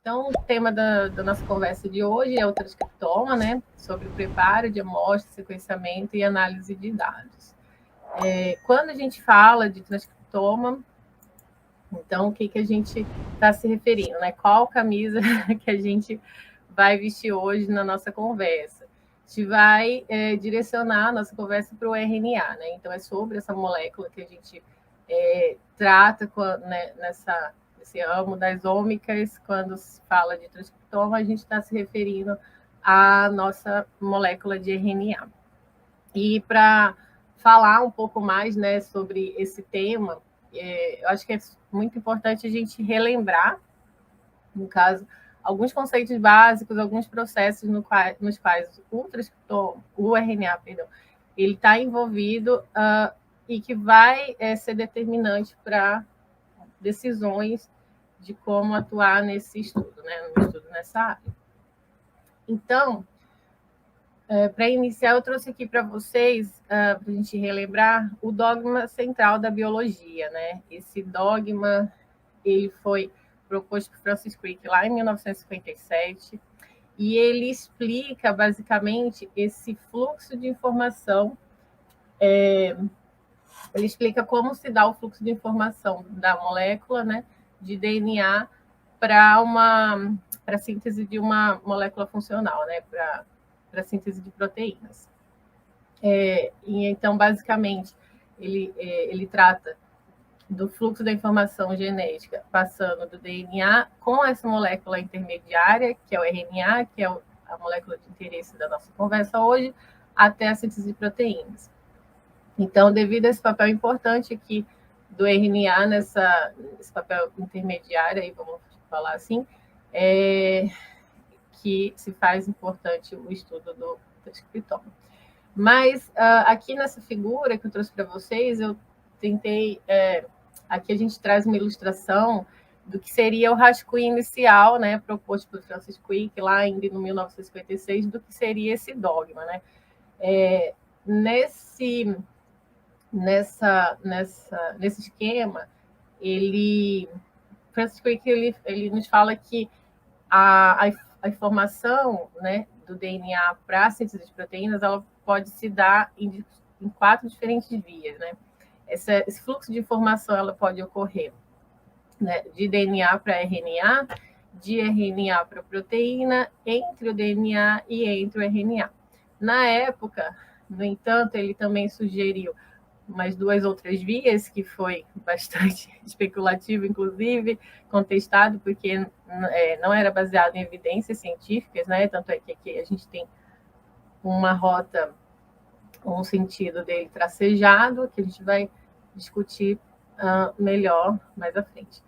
Então, o tema da nossa conversa de hoje é o transcriptoma, né? Sobre o preparo de amostras, sequenciamento e análise de dados. Quando a gente fala de transcriptoma, então, o que a gente está se referindo, né? Qual camisa que a gente vai vestir hoje na nossa conversa? A gente vai direcionar a nossa conversa para o RNA, né? Então, é sobre essa molécula que a gente trata nesse ramo das ômicas. Quando se fala de transcriptoma, a gente está se referindo à nossa molécula de RNA. E para falar um pouco mais, né, sobre esse tema, eu acho que é muito importante a gente relembrar, no caso, alguns conceitos básicos, alguns processos nos quais o RNA, perdão, ele está envolvido e que vai ser determinante para decisões de como atuar nesse estudo, né, no estudo nessa área. Então, para iniciar, eu trouxe aqui para vocês, para a gente relembrar, o dogma central da biologia, né? Esse dogma ele foi proposto por Francis Crick lá em 1957, e ele explica, basicamente, esse fluxo de informação. Ele explica como se dá o fluxo de informação da molécula, né, de DNA para a síntese de uma molécula funcional, né, para a síntese de proteínas. E então, basicamente, ele trata do fluxo da informação genética passando do DNA com essa molécula intermediária, que é o RNA, que é a molécula de interesse da nossa conversa hoje, até a síntese de proteínas. Então, devido a esse papel importante aqui do RNA nesse papel intermediário, aí vamos falar assim, que se faz importante o estudo do transcriptoma. Mas aqui nessa figura que eu trouxe para vocês, eu tentei... aqui a gente traz uma ilustração do que seria o rascunho inicial, né, proposto por Francis Crick, lá ainda em 1956, do que seria esse dogma, né? Nesse esquema, Francis Crick ele nos fala que a informação, né, do DNA para a síntese de proteínas, ela pode se dar em 4 diferentes vias, né? Esse fluxo de informação ela pode ocorrer, né, de DNA para RNA, de RNA para proteína, entre o DNA e entre o RNA. Na época, no entanto, ele também sugeriu umas 2 outras vias, que foi bastante especulativo, inclusive, contestado, porque não era baseado em evidências científicas, né? Tanto é que aqui a gente tem uma rota, um sentido dele tracejado, que a gente vai discutir melhor mais à frente.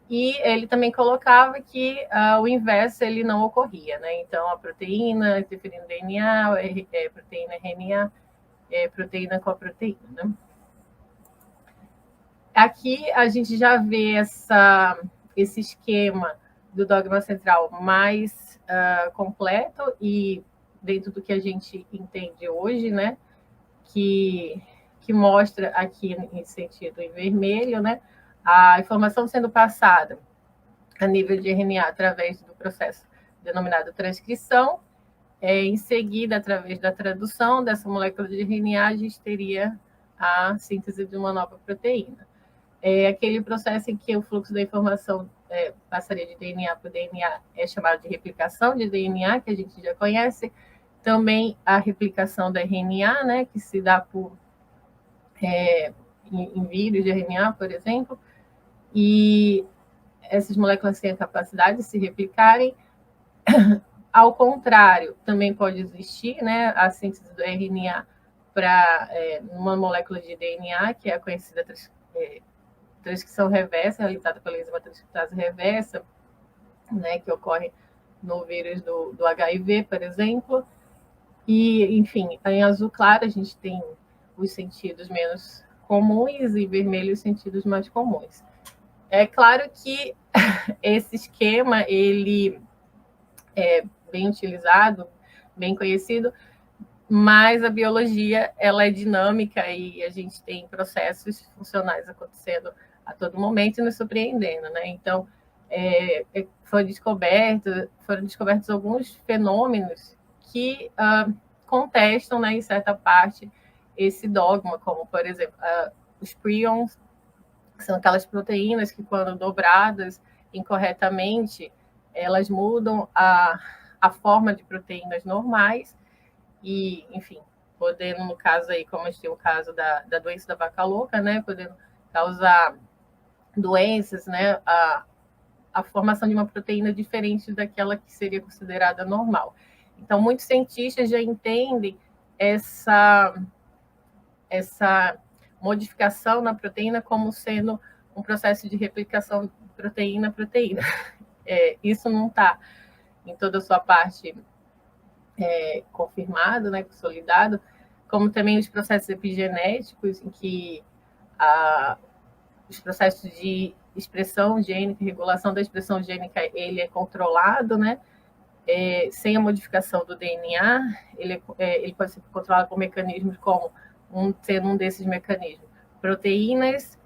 E ele também colocava que o inverso ele não ocorria, né? Então, a proteína interferindo no DNA, proteína RNA, proteína com a proteína, né? Aqui a gente já vê esse esquema do dogma central mais completo e dentro do que a gente entende hoje, né? Que mostra aqui, nesse sentido, em vermelho, né? A informação sendo passada a nível de RNA através do processo denominado transcrição. Em seguida, através da tradução dessa molécula de RNA, a gente teria a síntese de uma nova proteína. Aquele processo em que o fluxo da informação passaria de DNA para DNA é chamado de replicação de DNA, que a gente já conhece. Também a replicação da RNA, né, que se dá em vírus de RNA, por exemplo, e essas moléculas têm a capacidade de se replicarem. Ao contrário, também pode existir, né, a síntese do RNA para uma molécula de DNA, que é a conhecida transcrição reversa, realizada pela enzima transcriptase reversa, né, que ocorre no vírus do HIV, por exemplo. E, enfim, em azul claro a gente tem os sentidos menos comuns e vermelho os sentidos mais comuns. É claro que esse esquema ele é bem utilizado, bem conhecido, mas a biologia ela é dinâmica e a gente tem processos funcionais acontecendo a todo momento e nos surpreendendo, né? Então, foram descobertos alguns fenômenos que contestam, né, em certa parte, esse dogma, como, por exemplo, os prions, que são aquelas proteínas que, quando dobradas incorretamente, elas mudam a forma de proteínas normais e, enfim, podendo, no caso aí, como a gente tem o caso da doença da vaca louca, né, podendo causar doenças, né, a formação de uma proteína diferente daquela que seria considerada normal. Então, muitos cientistas já entendem essa modificação na proteína como sendo um processo de replicação proteína a proteína. Isso não está em toda a sua parte confirmado, né, consolidado, como também os processos epigenéticos, em que os processos de expressão gênica, regulação da expressão gênica, ele é controlado, né? Sem a modificação do DNA, ele pode ser controlado por mecanismos como, sendo um desses mecanismos, proteínas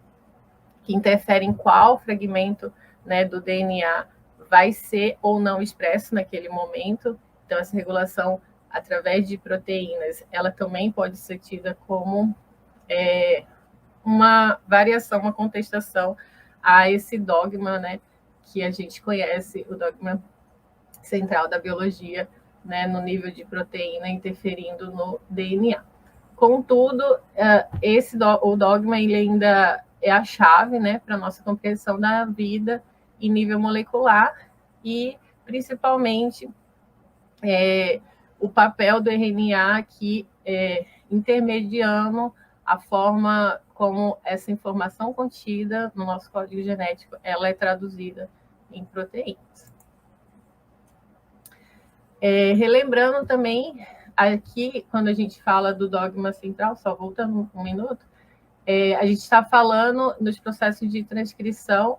que interferem em qual fragmento, né, do DNA vai ser ou não expresso naquele momento. Então, essa regulação através de proteínas, ela também pode ser tida como uma variação, uma contestação a esse dogma, né, que a gente conhece, o dogma central da biologia, né, no nível de proteína interferindo no DNA. Contudo, o dogma ele ainda é a chave, né, para a nossa compreensão da vida em nível molecular e, principalmente, o papel do RNA aqui intermediando a forma como essa informação contida no nosso código genético ela é traduzida em proteínas. Relembrando também, aqui, quando a gente fala do dogma central, só voltando um minuto, a gente está falando dos processos de transcrição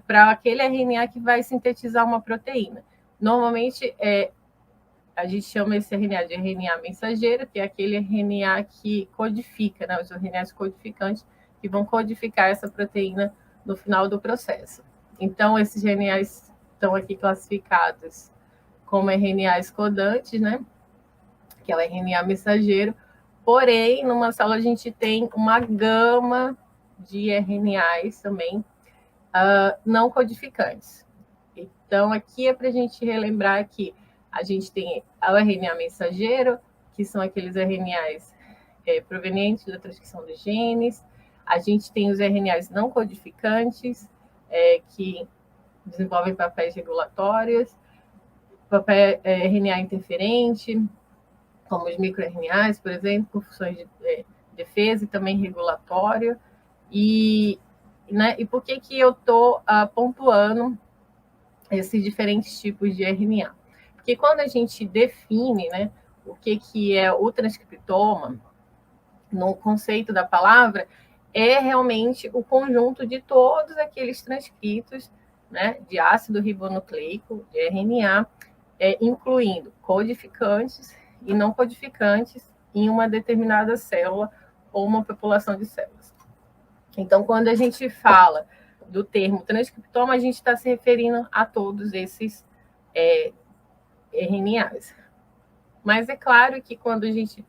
para aquele RNA que vai sintetizar uma proteína. Normalmente, a gente chama esse RNA de RNA mensageiro, que é aquele RNA que codifica, né, os RNAs codificantes, que vão codificar essa proteína no final do processo. Então, esses RNAs estão aqui classificados como RNAs codantes, né, que é o RNA mensageiro. Porém, numa célula a gente tem uma gama de RNAs também não codificantes. Então, aqui é para a gente relembrar que a gente tem o RNA mensageiro, que são aqueles RNAs provenientes da transcrição dos genes. A gente tem os RNAs não codificantes, que desenvolvem papéis regulatórios, papel RNA interferente, como os microRNAs, por exemplo, com funções de defesa e também regulatório. E por que eu estou pontuando esses diferentes tipos de RNA? Porque quando a gente define, né, o que é o transcriptoma, no conceito da palavra, é realmente o conjunto de todos aqueles transcritos, né, de ácido ribonucleico, de RNA, incluindo codificantes e não codificantes em uma determinada célula ou uma população de células. Então, quando a gente fala do termo transcriptoma, a gente está se referindo a todos esses RNAs. Mas é claro que quando a gente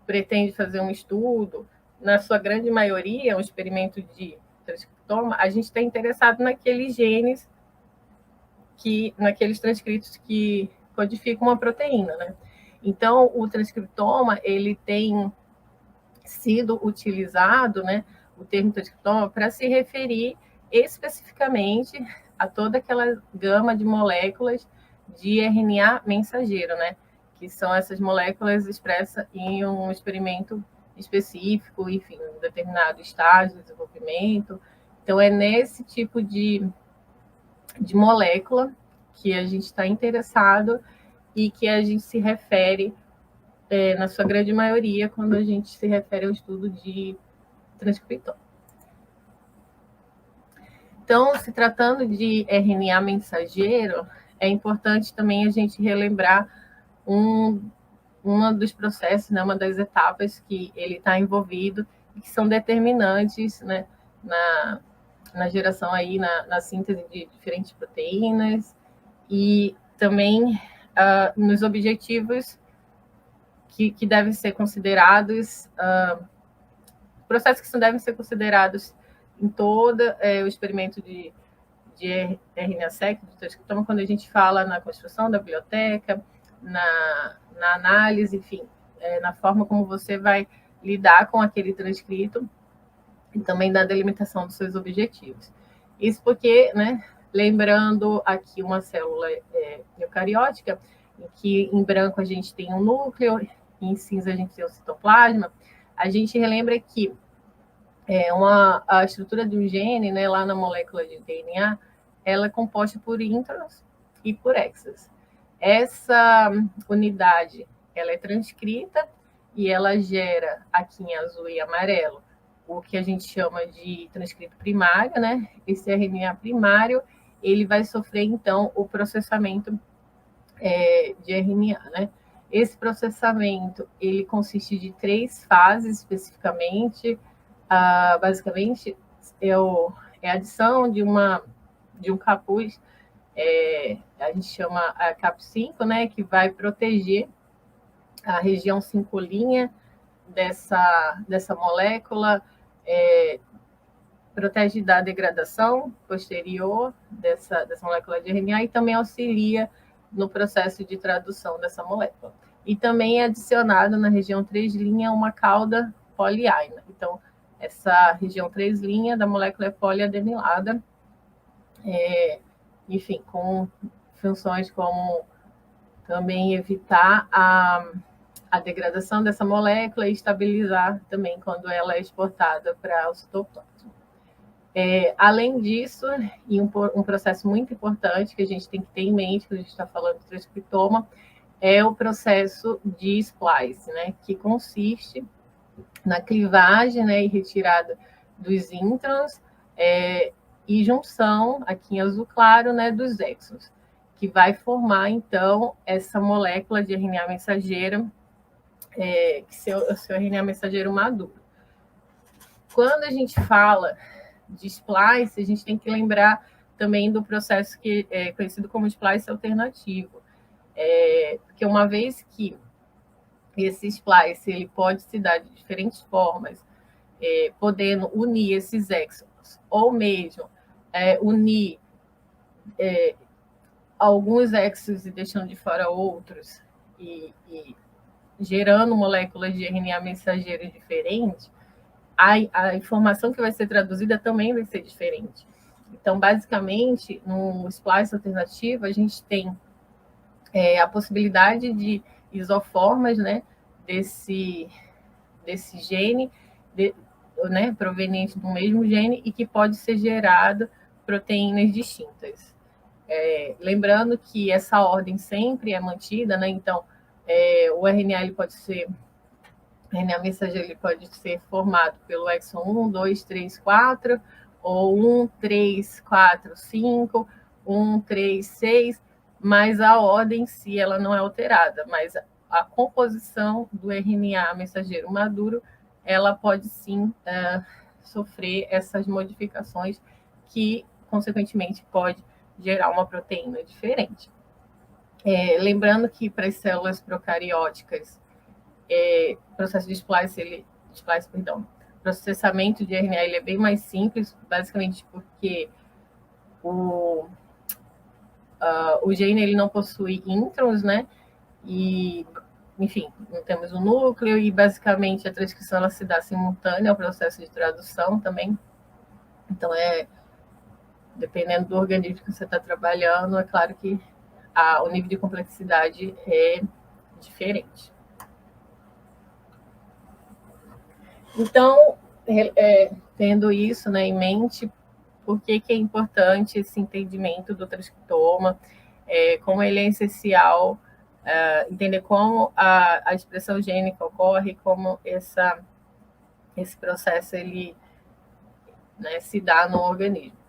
pretende fazer um estudo, na sua grande maioria, um experimento de transcriptoma, a gente está interessado naqueles genes, naqueles transcritos que codificam uma proteína, né? Então, o transcriptoma, ele tem sido utilizado, né, o termo transcriptoma, para se referir especificamente a toda aquela gama de moléculas de RNA mensageiro, né, que são essas moléculas expressas em um experimento específico, enfim, um determinado estágio de desenvolvimento. Então, é nesse tipo de molécula que a gente está interessado e que a gente se refere, na sua grande maioria, quando a gente se refere ao estudo de transcriptoma. Então, se tratando de RNA mensageiro, é importante também a gente relembrar um dos processos, né, uma das etapas que ele está envolvido e que são determinantes, né, na geração aí, na síntese de diferentes proteínas, e também nos objetivos que devem ser considerados, processos que devem ser considerados em todo o experimento de RNA-seq, de transcriptoma, quando a gente fala na construção da biblioteca, na análise, enfim, na forma como você vai lidar com aquele transcrito e também da delimitação dos seus objetivos. Isso porque, né, lembrando aqui uma célula eucariótica, em que em branco a gente tem um núcleo, e em cinza a gente tem o citoplasma, a gente relembra que a estrutura de um gene, né, lá na molécula de DNA, ela é composta por introns e por exons. Essa unidade, ela é transcrita e ela gera, aqui em azul e amarelo, o que a gente chama de transcrito primário, né? Esse RNA primário, ele vai sofrer, então, o processamento de RNA, né? Esse processamento, ele consiste de 3 fases, especificamente. Basicamente, é a adição de um capuz, a gente chama a CAP5, né, que vai proteger a região 5' dessa molécula, protege da degradação posterior dessa molécula de RNA e também auxilia no processo de tradução dessa molécula. E também é adicionado na região 3' uma cauda poliaina. Então, essa região 3' da molécula é poliadenilada, enfim, com funções como também evitar a degradação dessa molécula e estabilizar também quando ela é exportada para o citoplasma. Além disso, e um processo muito importante que a gente tem que ter em mente, quando a gente está falando de transcriptoma, é o processo de splice, né, que consiste na clivagem, né, e retirada dos introns e junção, aqui em azul claro, né, dos exons, que vai formar, então, essa molécula de RNA mensageiro, o seu RNA mensageiro maduro. Quando a gente fala de splice, a gente tem que lembrar também do processo que é conhecido como splice alternativo, porque uma vez que esse splice ele pode se dar de diferentes formas, podendo unir esses exons, ou mesmo unir alguns exons e deixando de fora outros, e gerando moléculas de RNA mensageiro diferentes, a informação que vai ser traduzida também vai ser diferente. Então, basicamente, no splice alternativo, a gente tem a possibilidade de isoformas, né, desse gene, né, proveniente do mesmo gene, e que pode ser gerado proteínas distintas. Lembrando que essa ordem sempre é mantida, né? Então, o RNA ele pode ser, o RNA mensageiro ele pode ser formado pelo exon 1, 2, 3, 4, ou 1, 3, 4, 5, 1, 3, 6, mas a ordem em si ela não é alterada, mas a composição do RNA mensageiro maduro, ela pode sim sofrer essas modificações que, consequentemente, pode gerar uma proteína diferente. Lembrando que para as células procarióticas, o processo de processamento de RNA ele é bem mais simples, basicamente porque o gene ele não possui introns, né? E, enfim, não temos um núcleo e, basicamente, a transcrição ela se dá simultânea ao processo de tradução também. Então, dependendo do organismo que você está trabalhando, é claro que o nível de complexidade é diferente. Então, tendo isso, né, em mente, por que é importante esse entendimento do transcriptoma, como ele é essencial, entender como a expressão gênica ocorre, como esse processo ele, né, se dá no organismo.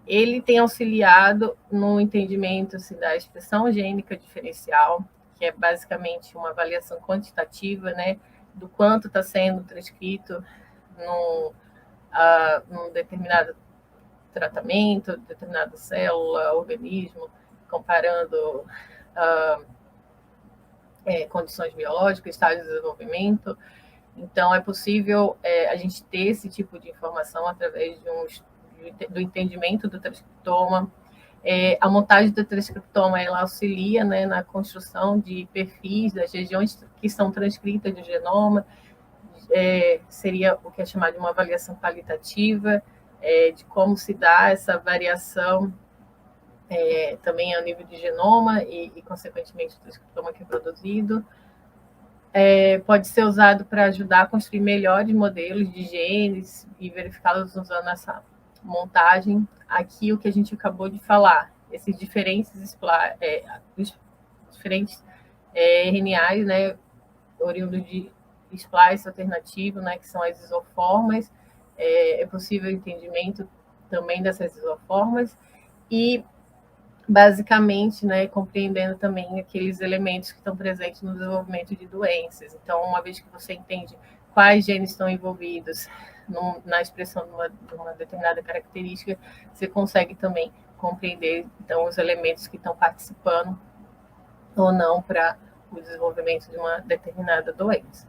Ele tem auxiliado no entendimento assim, da expressão gênica diferencial, que é basicamente uma avaliação quantitativa, né, do quanto está sendo transcrito num determinado tratamento de determinada célula, organismo, comparando condições biológicas, estágio de desenvolvimento. Então, é possível a gente ter esse tipo de informação através do entendimento do transcriptoma. A montagem do transcriptoma ela auxilia, né, na construção de perfis das regiões que são transcritas do genoma. Seria o que é chamado de uma avaliação qualitativa, de como se dá essa variação também ao nível de genoma e consequentemente, o transcriptoma que é produzido. Pode ser usado para ajudar a construir melhores modelos de genes e verificá-los usando essa montagem. Aqui, o que a gente acabou de falar, esses diferentes RNAs, né, oriundos de splice alternativo, né, que são as isoformas. É possível o entendimento também dessas isoformas e, basicamente, né, compreendendo também aqueles elementos que estão presentes no desenvolvimento de doenças. Então, uma vez que você entende quais genes estão envolvidos na expressão de uma determinada característica, você consegue também compreender, então, os elementos que estão participando ou não para o desenvolvimento de uma determinada doença.